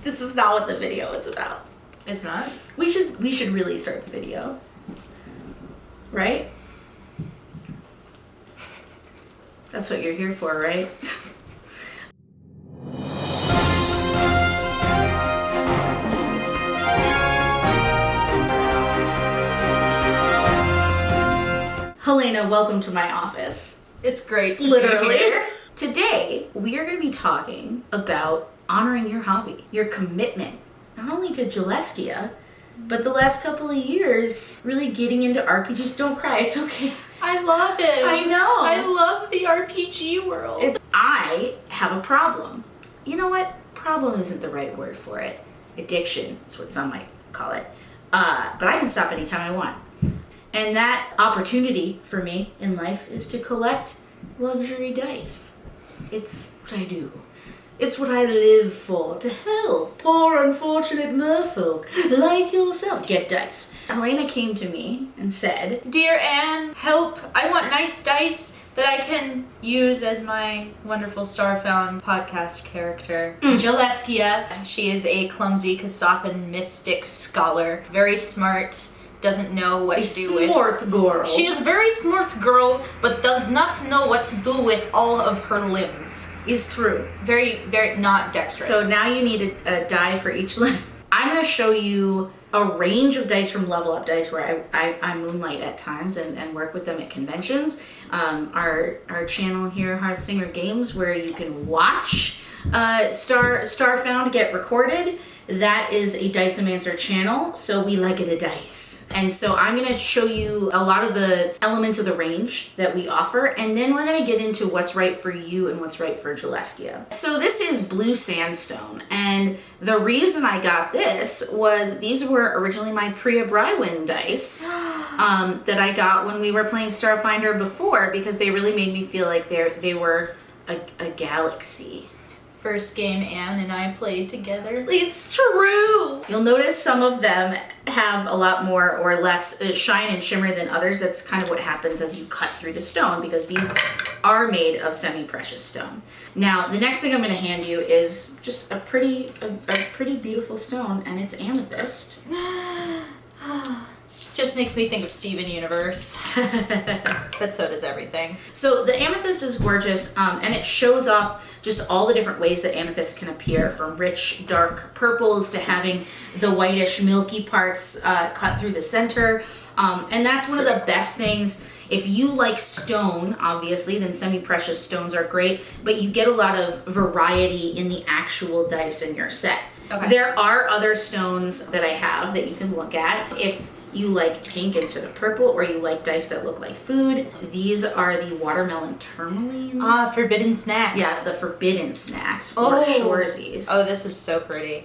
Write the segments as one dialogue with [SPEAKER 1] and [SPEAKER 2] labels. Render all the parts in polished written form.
[SPEAKER 1] This is not what the video is about.
[SPEAKER 2] It's not?
[SPEAKER 1] We should really start the video. Right? That's what you're here for, right? Helena, welcome to my office.
[SPEAKER 2] It's great to
[SPEAKER 1] Literally.
[SPEAKER 2] be here.
[SPEAKER 1] Today, we are going to be talking about honoring your hobby, your commitment, not only to Juleskia, but the last couple of years, really getting into RPGs. Don't cry, it's okay.
[SPEAKER 2] I love it.
[SPEAKER 1] I know.
[SPEAKER 2] I love the RPG world.
[SPEAKER 1] I have a problem. You know what? Problem isn't the right word for it. Addiction is what some might call it. But I can stop anytime I want. And that opportunity for me in life is to collect luxury dice. It's what I do. It's what I live for, to help poor unfortunate merfolk like yourself get dice. Helena came to me and said,
[SPEAKER 2] Dear Anne, help. I want nice dice that I can use as my wonderful Starfound podcast character, Juleskia. She is a clumsy Kasathan mystic scholar, very smart, doesn't know what to do with.
[SPEAKER 1] Smart girl.
[SPEAKER 2] She is a very smart girl, but does not know what to do with all of her limbs.
[SPEAKER 1] Is true.
[SPEAKER 2] Very, very not dexterous.
[SPEAKER 1] So now you need a die for each limb. I'm going to show you a range of dice from Level Up Dice where I moonlight at times and work with them at conventions. Our channel here, Hard Singer Games, where you can watch Starfound get recorded. That is a DICEOMANCER channel, so we like the dice. And so I'm going to show you a lot of the elements of the range that we offer, and then we're going to get into what's right for you and what's right for Juleskia. So this is blue sandstone, and the reason I got this was these were originally my Priya Brywin dice that I got when we were playing Starfinder before, because they really made me feel like they were a galaxy.
[SPEAKER 2] First game Anne and I played together.
[SPEAKER 1] It's true! You'll notice some of them have a lot more or less shine and shimmer than others. That's kind of what happens as you cut through the stone, because these are made of semi-precious stone. Now, the next thing I'm going to hand you is just a pretty beautiful stone, and it's amethyst.
[SPEAKER 2] Just makes me think of Steven Universe. But so does everything.
[SPEAKER 1] So the amethyst is gorgeous, and it shows off just all the different ways that amethyst can appear, from rich, dark purples to having the whitish, milky parts cut through the center. And that's one of the best things. If you like stone, obviously, then semi-precious stones are great, but you get a lot of variety in the actual dice in your set.
[SPEAKER 2] Okay.
[SPEAKER 1] There are other stones that I have that you can look at. If you like pink instead of purple, or you like dice that look like food, these are the watermelon tourmalines.
[SPEAKER 2] Ah, forbidden snacks.
[SPEAKER 1] Yeah, the forbidden snacks for Shoresies.
[SPEAKER 2] Oh, this is so pretty.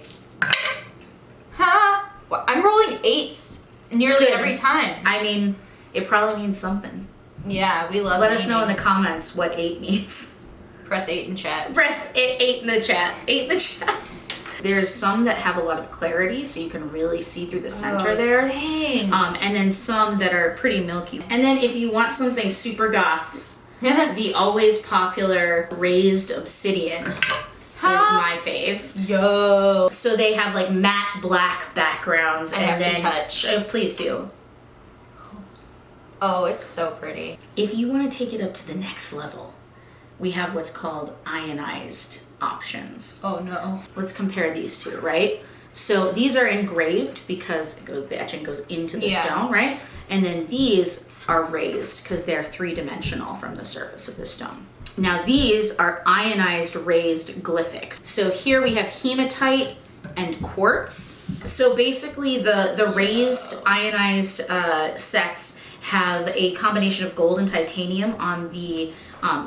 [SPEAKER 2] Ha! Well, I'm rolling 8s nearly every time.
[SPEAKER 1] I mean, it probably means something.
[SPEAKER 2] Yeah, we love
[SPEAKER 1] Let us know in the comments what 8 means.
[SPEAKER 2] Press 8 in chat.
[SPEAKER 1] Press 8 in the chat. 8 in the chat. There's some that have a lot of clarity, so you can really see through the center there.
[SPEAKER 2] Dang.
[SPEAKER 1] And then some that are pretty milky. And then if you want something super goth, the always popular raised obsidian is my fave.
[SPEAKER 2] Yo.
[SPEAKER 1] So they have like matte black backgrounds.
[SPEAKER 2] I
[SPEAKER 1] and
[SPEAKER 2] have to touch.
[SPEAKER 1] Please do.
[SPEAKER 2] Oh, it's so pretty.
[SPEAKER 1] If you want to take it up to the next level, we have what's called ionized options.
[SPEAKER 2] Oh no.
[SPEAKER 1] Let's compare these two, right? So these are engraved because the etching goes into the stone, right? And then these are raised because they're 3-dimensional from the surface of the stone. Now these are ionized raised glyphics. So here we have hematite and quartz. So basically the raised ionized sets have a combination of gold and titanium on the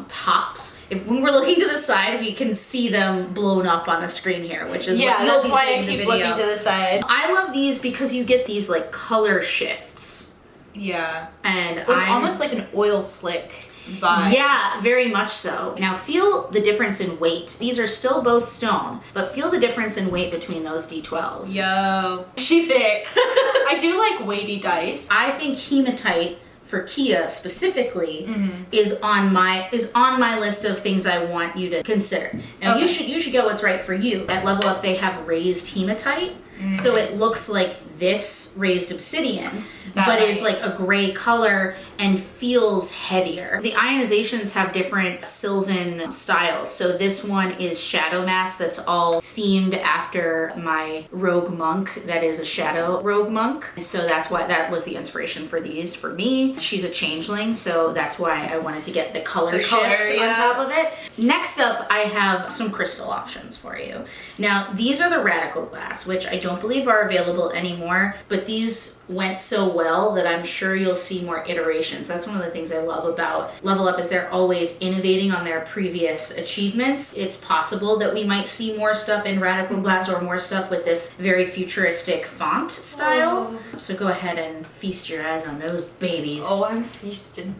[SPEAKER 1] tops. When we're looking to the side, we can see them blown up on the screen here, which is what you'll
[SPEAKER 2] that's
[SPEAKER 1] be
[SPEAKER 2] why
[SPEAKER 1] seeing
[SPEAKER 2] I
[SPEAKER 1] in the
[SPEAKER 2] keep
[SPEAKER 1] video.
[SPEAKER 2] looking to the side.
[SPEAKER 1] I love these because you get these like color shifts.
[SPEAKER 2] Yeah.
[SPEAKER 1] And
[SPEAKER 2] it's almost like an oil slick vibe.
[SPEAKER 1] Yeah, very much so. Now feel the difference in weight. These are still both stone, but feel the difference in weight between those D12s.
[SPEAKER 2] Yo. She thick. I do like weighty dice.
[SPEAKER 1] I think hematite for Kia specifically is on my list of things I want you to consider. Now you should get what's right for you. At Level Up they have raised hematite, so it looks like this raised obsidian, but is like a gray color and feels heavier. The ionizations have different Sylvan styles. So this one is Shadow Mask, that's all themed after my rogue monk that is a shadow rogue monk. So that's why that was the inspiration for these for me. She's a changeling, so that's why I wanted to get the color shift on top of it. Next up, I have some crystal options for you. Now, these are the Radical Glass, which I don't believe are available anymore, but these went so well that I'm sure you'll see more iterations. That's one of the things I love about Level Up is they're always innovating on their previous achievements. It's possible that we might see more stuff in Radical Glass or more stuff with this very futuristic font style. So go ahead and feast your eyes on those babies.
[SPEAKER 2] Oh, I'm feasting.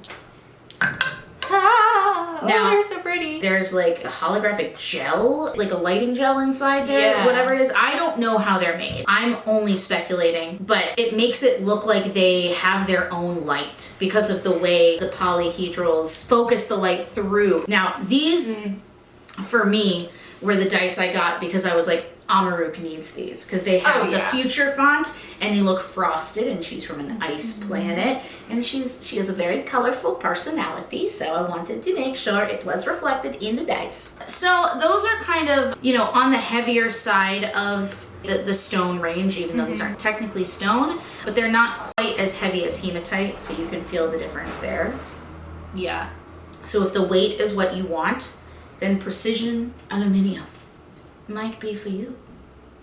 [SPEAKER 2] Now, they're so pretty.
[SPEAKER 1] There's like a holographic gel, like a lighting gel inside there, whatever it is. I don't know how they're made. I'm only speculating, but it makes it look like they have their own light because of the way the polyhedrals focus the light through. Now, these, for me, were the dice I got because I was like, Amaruk needs these because they have the future font and they look frosted, and she's from an ice planet, and she has a very colorful personality, so I wanted to make sure it was reflected in the dice. So those are kind of, you know, on the heavier side of the stone range, even though these aren't technically stone, but they're not quite as heavy as hematite, so you can feel the difference there.
[SPEAKER 2] Yeah.
[SPEAKER 1] So if the weight is what you want, then precision aluminium might be for you.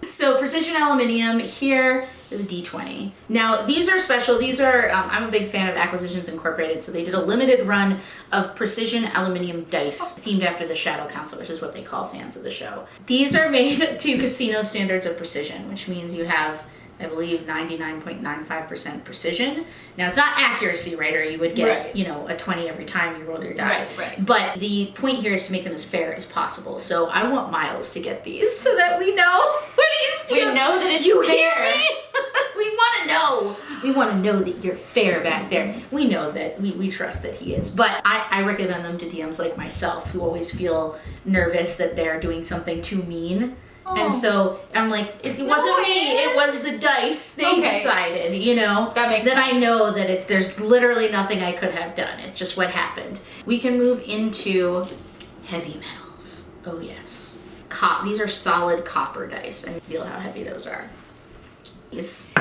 [SPEAKER 1] So precision aluminium here is a D20. Now these are special. These are, I'm a big fan of Acquisitions Incorporated, so they did a limited run of precision aluminium dice themed after the Shadow Council, which is what they call fans of the show. These are made to casino standards of precision, which means you have, I believe, 99.95% precision. Now, it's not accuracy, right? Or you would get, you know, a 20 every time you roll your die.
[SPEAKER 2] Right.
[SPEAKER 1] But the point here is to make them as fair as possible. So I want Miles to get these so that we know what he's doing.
[SPEAKER 2] We know that it's
[SPEAKER 1] you
[SPEAKER 2] fair.
[SPEAKER 1] Hear me? We want to know. We want to know that you're fair back there. We know that. We trust that he is. But I recommend them to DMs like myself who always feel nervous that they're doing something too mean. And so I'm like, it wasn't me, it was the dice. They decided, you know.
[SPEAKER 2] That makes sense.
[SPEAKER 1] I know that there's literally nothing I could have done. It's just what happened. We can move into heavy metals. Oh yes. These are solid copper dice, and feel how heavy those are. Yes.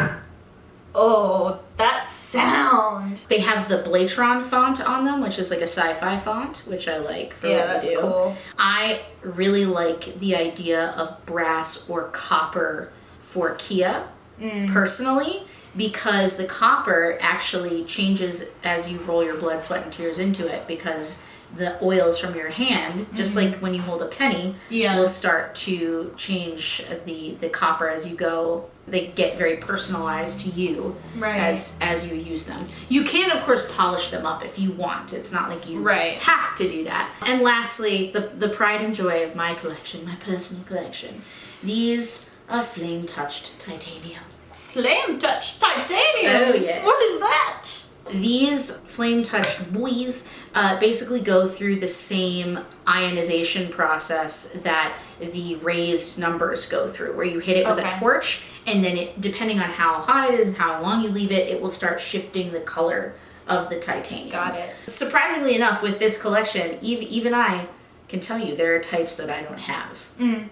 [SPEAKER 2] Oh, that sound.
[SPEAKER 1] They have the Blatron font on them, which is like a sci-fi font, which I like for what we do.
[SPEAKER 2] Yeah, that's cool.
[SPEAKER 1] I really like the idea of brass or copper for Kia, personally, because the copper actually changes as you roll your blood, sweat, and tears into it, because the oils from your hand, just like when you hold a penny, will start to change the copper as you go. They get very personalized to you as you use them. You can, of course, polish them up if you want. It's not like you have to do that. And lastly, the pride and joy of my collection, my personal collection. These are flame-touched titanium.
[SPEAKER 2] Flame-touched titanium?
[SPEAKER 1] Oh, yes.
[SPEAKER 2] What is that?
[SPEAKER 1] These flame-touched buoys basically go through the same ionization process that the raised numbers go through, where you hit it with a torch, and then it, depending on how hot it is and how long you leave it, it will start shifting the color of the titanium.
[SPEAKER 2] Got it.
[SPEAKER 1] Surprisingly enough, with this collection, even I can tell you there are types that I don't have.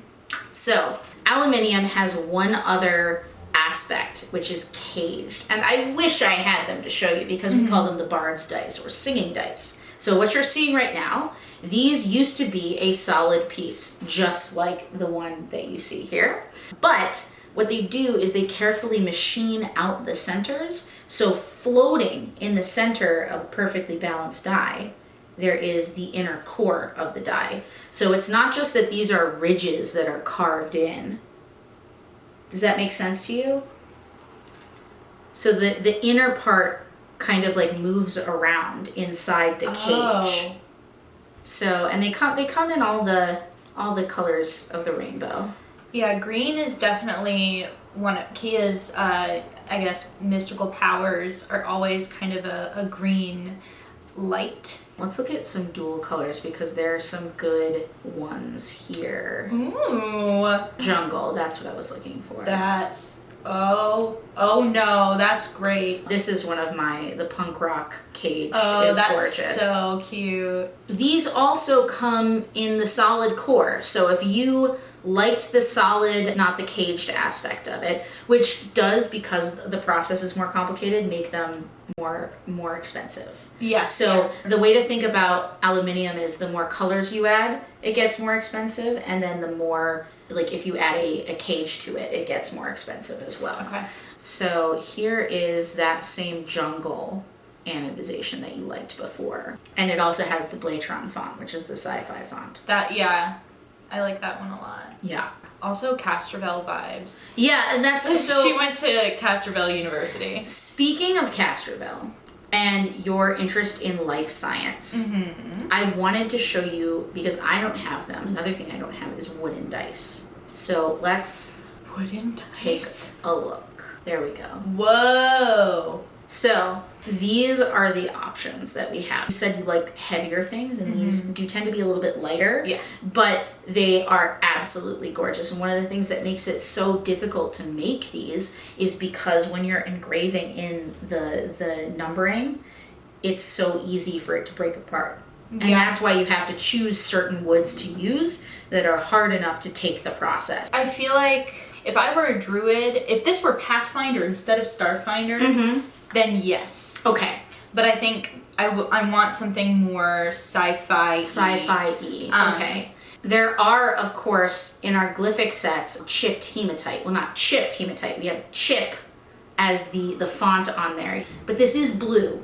[SPEAKER 1] So, aluminium has one other aspect, which is caged. And I wish I had them to show you, because we call them the Bard's dice or singing dice. So what you're seeing right now, these used to be a solid piece, just like the one that you see here. But what they do is they carefully machine out the centers. So floating in the center of a perfectly balanced die, there is the inner core of the die. So it's not just that these are ridges that are carved in. Does that make sense to you? So the inner part kind of like moves around inside the cage. So, and they come in all the colors of the rainbow.
[SPEAKER 2] Yeah, green is definitely one of Kia's, I guess, mystical powers are always kind of a green light.
[SPEAKER 1] Let's look at some dual colors because there are some good ones here.
[SPEAKER 2] Ooh.
[SPEAKER 1] Jungle, that's what I was looking for.
[SPEAKER 2] That's, oh no, that's great.
[SPEAKER 1] This is one of the punk rock caged
[SPEAKER 2] Oh,
[SPEAKER 1] is
[SPEAKER 2] that's
[SPEAKER 1] gorgeous.
[SPEAKER 2] so cute.
[SPEAKER 1] These also come in the solid core. So if you liked the solid, not the caged aspect of it, which does, because the process is more complicated, make them more expensive.
[SPEAKER 2] Yeah.
[SPEAKER 1] So the way to think about aluminium is the more colors you add, it gets more expensive, and then the more, like if you add a cage to it, it gets more expensive as well.
[SPEAKER 2] Okay.
[SPEAKER 1] So here is that same jungle anodization that you liked before. And it also has the Blatron font, which is the sci-fi font.
[SPEAKER 2] Yeah, I like that one a lot.
[SPEAKER 1] Yeah.
[SPEAKER 2] Also Castroville vibes.
[SPEAKER 1] Yeah, and that's so.
[SPEAKER 2] She went to Castroville University.
[SPEAKER 1] Speaking of Castroville and your interest in life science, I wanted to show you, because I don't have them, another thing I don't have is wooden dice. So let's take a look. There we go.
[SPEAKER 2] Whoa.
[SPEAKER 1] So these are the options that we have. You said you like heavier things, and these do tend to be a little bit lighter.
[SPEAKER 2] Yeah.
[SPEAKER 1] But they are absolutely gorgeous. And one of the things that makes it so difficult to make these is because when you're engraving in the numbering, it's so easy for it to break apart. And that's why you have to choose certain woods to use that are hard enough to take the process.
[SPEAKER 2] I feel like if I were a druid, if this were Pathfinder instead of Starfinder, then yes.
[SPEAKER 1] Okay.
[SPEAKER 2] But I think I want something more sci-fi.
[SPEAKER 1] Sci-fi-y. Okay. There are, of course, in our glyphic sets, chipped hematite. Well, not chipped hematite. We have chip as the font on there. But this is blue,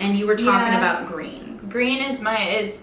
[SPEAKER 1] and you were talking about green.
[SPEAKER 2] Green is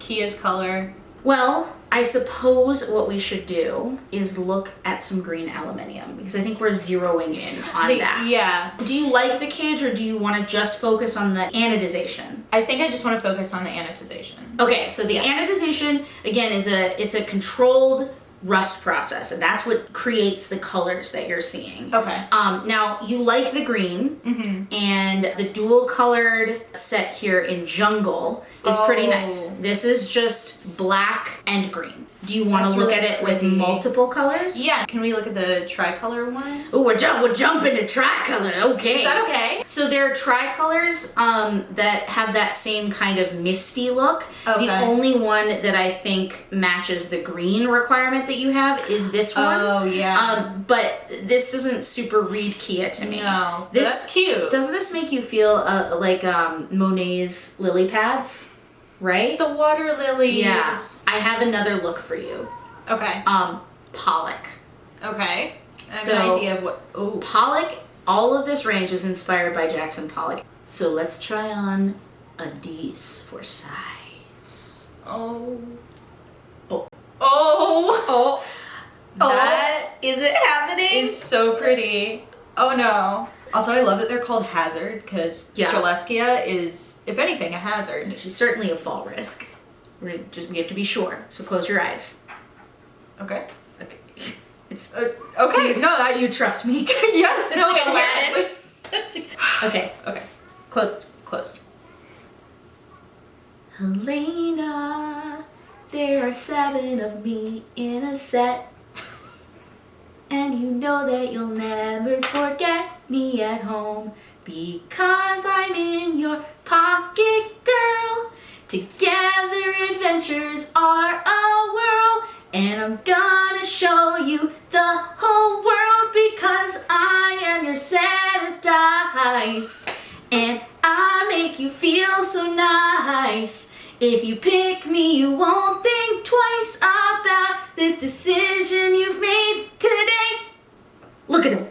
[SPEAKER 2] Kia's color.
[SPEAKER 1] Well, I suppose what we should do is look at some green aluminium, because I think we're zeroing in on that.
[SPEAKER 2] Yeah.
[SPEAKER 1] Do you like the cage, or do you want to just focus on the anodization?
[SPEAKER 2] I think I just want to focus on the anodization.
[SPEAKER 1] Okay, so the anodization, again, it's a controlled rust process, and that's what creates the colors that you're seeing.
[SPEAKER 2] Okay.
[SPEAKER 1] Now, you like the green, and the dual colored set here in jungle is pretty nice. This is just black and green. Do you want to look at it with multiple colors?
[SPEAKER 2] Yeah. Can we look at the tricolor one?
[SPEAKER 1] Oh, we're jumping to tricolor. Okay.
[SPEAKER 2] Is that okay?
[SPEAKER 1] So there are tricolors that have that same kind of misty look.
[SPEAKER 2] Okay.
[SPEAKER 1] The only one that I think matches the green requirement that you have is this one.
[SPEAKER 2] Oh, yeah.
[SPEAKER 1] But this doesn't super read Kia to me.
[SPEAKER 2] No.
[SPEAKER 1] This,
[SPEAKER 2] that's cute.
[SPEAKER 1] Doesn't this make you feel like Monet's lily pads? Right?
[SPEAKER 2] The water lilies.
[SPEAKER 1] Yeah. I have another look for you.
[SPEAKER 2] Okay.
[SPEAKER 1] Pollock.
[SPEAKER 2] Okay. I have
[SPEAKER 1] So,
[SPEAKER 2] an idea of what. Oh.
[SPEAKER 1] Pollock, all of this range is inspired by Jackson Pollock. So let's try on a dice for size.
[SPEAKER 2] Oh.
[SPEAKER 1] Oh.
[SPEAKER 2] Oh.
[SPEAKER 1] Oh.
[SPEAKER 2] That
[SPEAKER 1] is it happening?
[SPEAKER 2] is so pretty. Oh no. Also, I love that they're called hazard, because Juleskia is, if anything, a hazard.
[SPEAKER 1] She's certainly a fall risk. We have to be sure. So close your eyes.
[SPEAKER 2] Okay.
[SPEAKER 1] Okay. It's
[SPEAKER 2] Okay.
[SPEAKER 1] do you trust me?
[SPEAKER 2] Yes.
[SPEAKER 1] It's
[SPEAKER 2] No.
[SPEAKER 1] like
[SPEAKER 2] Aladdin.
[SPEAKER 1] Okay.
[SPEAKER 2] Okay. Closed.
[SPEAKER 1] Helena, there are 7 of me in a set. And you know that you'll never forget me at home, because I'm in your pocket, girl. Together adventures are a whirl, and I'm gonna show you the whole world, because I am your set of dice, and I make you feel so nice. If you pick me, you won't think twice about this decision you've made today. Look at them.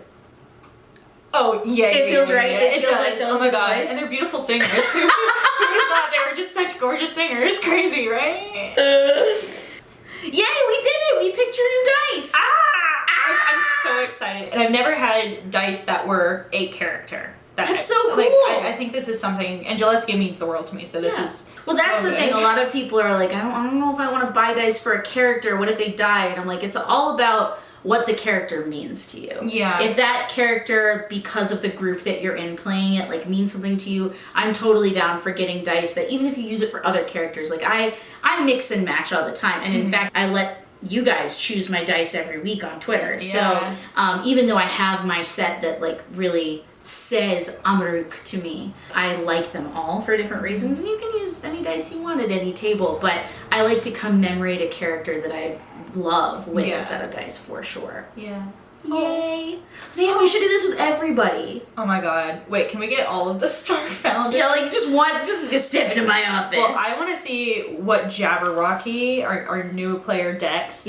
[SPEAKER 2] Oh, yeah.
[SPEAKER 1] It feels right.
[SPEAKER 2] Yeah,
[SPEAKER 1] It feels
[SPEAKER 2] does.
[SPEAKER 1] like those
[SPEAKER 2] Oh my
[SPEAKER 1] are the
[SPEAKER 2] god.
[SPEAKER 1] boys.
[SPEAKER 2] And they're beautiful singers. Who would have thought they were just such gorgeous singers? Crazy, right?
[SPEAKER 1] Yay, we did it. We picked your new dice.
[SPEAKER 2] I'm so excited. And I've never had dice that were a character.
[SPEAKER 1] That's so cool.
[SPEAKER 2] Like, I think this is something, and Juleskia means the world to me, so this is
[SPEAKER 1] Well, that's
[SPEAKER 2] so
[SPEAKER 1] the thing.
[SPEAKER 2] good.
[SPEAKER 1] A lot of people are like, I don't know if I want to buy dice for a character. What if they die? And I'm like, it's all about what the character means to you.
[SPEAKER 2] Yeah.
[SPEAKER 1] If that character, because of the group that you're in playing it, like means something to you, I'm totally down for getting dice that even if you use it for other characters, like I mix and match all the time. And in fact, I let you guys choose my dice every week on Twitter.
[SPEAKER 2] Yeah.
[SPEAKER 1] So even though I have my set that like really says Amaruk to me, I like them all for different reasons. And you can use any dice you want at any table, but I like to commemorate a character that I love with a set of dice for sure.
[SPEAKER 2] Yeah.
[SPEAKER 1] Yay! Man, we should do this with everybody.
[SPEAKER 2] Oh my god. Wait, can we get all of the Starfounders?
[SPEAKER 1] Yeah, like just step into my office.
[SPEAKER 2] Well, I want to see what Jabberwocky, our new player Dex,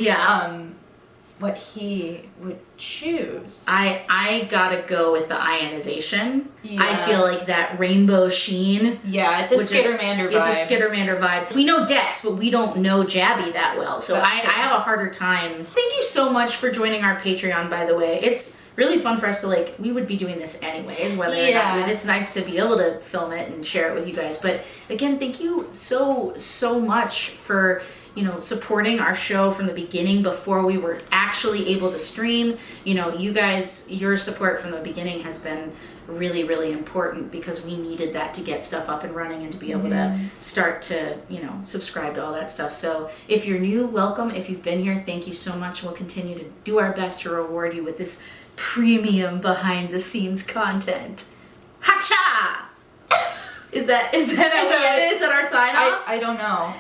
[SPEAKER 2] what he would choose.
[SPEAKER 1] I gotta go with the ionization.
[SPEAKER 2] Yeah.
[SPEAKER 1] I feel like that rainbow sheen.
[SPEAKER 2] Yeah, it's a Skittermander vibe.
[SPEAKER 1] It's a Skittermander vibe. We know Dex, but we don't know Jabby that well. So I have a harder time. Thank you so much for joining our Patreon, by the way. It's really fun for us to like, we would be doing this anyways, whether or not, it's nice to be able to film it and share it with you guys. But again, thank you so much for supporting our show from the beginning before we were actually able to stream. You guys, your support from the beginning has been really, really important because we needed that to get stuff up and running and to be able to start to, subscribe to all that stuff. So if you're new, welcome. If you've been here, thank you so much. We'll continue to do our best to reward you with this premium behind the scenes content. Hacha! Is that our sign off?
[SPEAKER 2] I don't know.